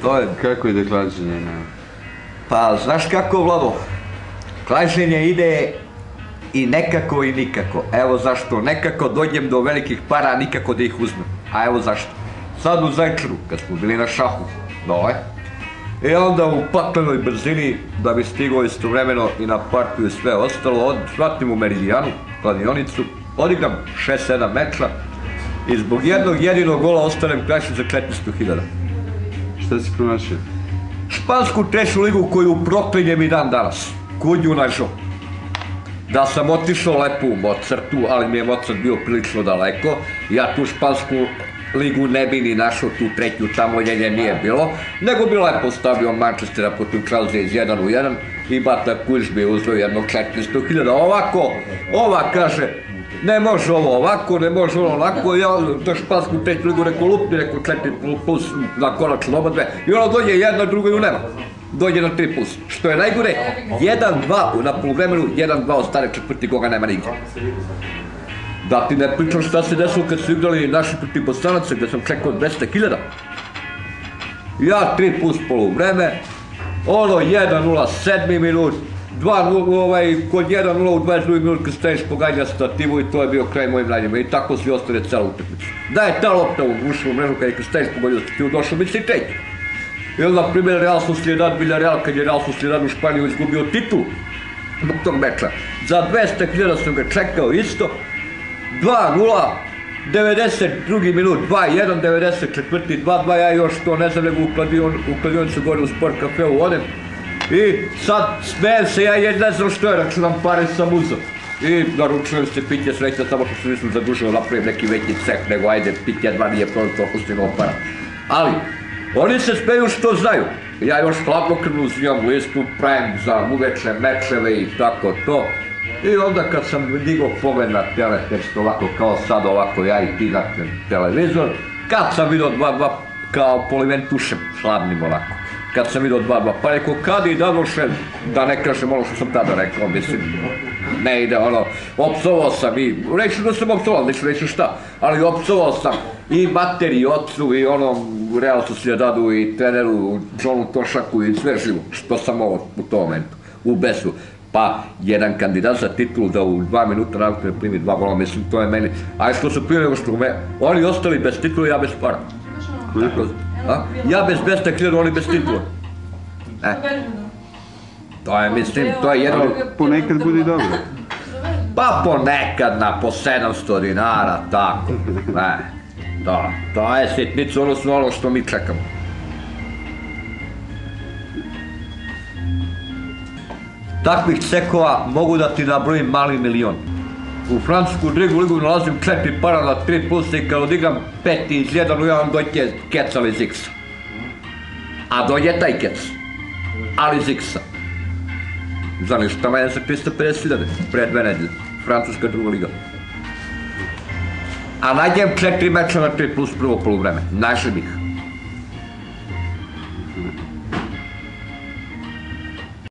To je... Kako ide klađenje? Pa, znaš kako, Vlado? Klađenje ide i nekako i nikako. Evo zašto. Nekako dođem do velikih para, nikako da ih uzmem. A evo zašto. Sad u Zaječaru, kad smo bili na šahu, dole, i onda u paklenoj brzini, da bi stigao istovremeno i na partiju i sve ostalo, shvatim u Meridijanu, kladionicu, odigram 6-7 meča i zbog jednog jedinog gola ostanem kraši za 400.000. Šta si pronašao? Špansku treću ligu koju proklinjem i dan danas. Kudnju na žo. Da sam otišao lepo u Mozartu, ali mi je Mozart bio prilično daleko. Ja tu špansku ligu ne bi ni našao, tu treću tamo nije bilo, nego bi lepo stavio Manchestera protiv Chelsea iz 1-1 i Bata Kuliš bi uzeo jednog 400.000. Ovako, ova kaže, ne može ovo ovako, ne može ovo onako, ja za špansku treću ligu rekao lupni, rekao 4 plus na konačno oba dve i ono dođe jedna, druga ju nema. Dođe na 3 plus. Što je najgore, 1-2 na poluvremenu, 1-2 ostane četvrti koga nema nigdje. Da ti ne pričam šta se desilo kad su igrali naši protiv Bosanaca gdje sam čekao 200.000. Ja 3 plus poluvreme, ono 1-0 7. minut, 2-0 kod 1-0 u 22. minut kad staješ pogađa stativu i to je bio kraj mojim ranjima i tako svi ostane celu utakmicu. Da je ta lopta ušla u mrežu kad staješ pogađa stativu došao bi se treći. Ili na primjer Real Sociedad Villarreal kad je Real Sociedad u Španiju izgubio titulu zbog tog meča. Za 200.000 sam ga čekao isto. 2-0, 92. minut, 2-1, 94. 2-2, ja još to ne znam nego u kladionicu gore u Sport Cafeu odem. I sad smijem se, ja ne znam što je, računam pare sam uzeo. I naručujem se pitje sreća, samo što se nisam zadužio napravim neki veći ceh, nego ajde pitje dva nije problem, toliko stigao para. Ali, oni se smeju što znaju. Ja još hladnokrvno uzimam listu, pravim za uveče mečeve i tako to. I onda kad sam digao pogled na teletekst ovako kao sad ovako ja i ti na televizor, kad sam vidio 2-2 kao poliventušem, hladnim ovako. Kad sam vidio 2-2, pa rekao kad i Dadoše, da ne kažem ono što sam tada rekao, mislim, ne ide ono, opsovao sam i, reću da sam opsovao, neću reći šta, ali opsovao sam i materi, i ocu, i onom Real Sociedadu, i treneru, Johnu Tošaku, i sve živo, što sam ovo u tom momentu, u besu. Pa, jedan kandidat za titulu da u 2 minuta nakon primi 2 gola, mislim, to je meni, a što su prije nego što me, oni ostali bez titula, ja bez para. Ja bez 200.000, oni bez titula. To je, mislim, to je jedno... Ponekad bude dobro. Pa ponekad po 700 dinara, tako. Da, to je sitnica, odnosno ono što mi čekamo. Takvih cekova mogu da ti nabrojim mali milion. U francusku drugu ligu nalazim 4 para na 3 plusa i kad odigram 5 iz 1-1 dođe kec ali ziksa. A dođe taj kec, ali ziksa. Za ništa mene za 350.000, pre 2 nedelje, francuska druga liga. A nađem 4 meča na 3 plus prvo poluvreme, našem ih.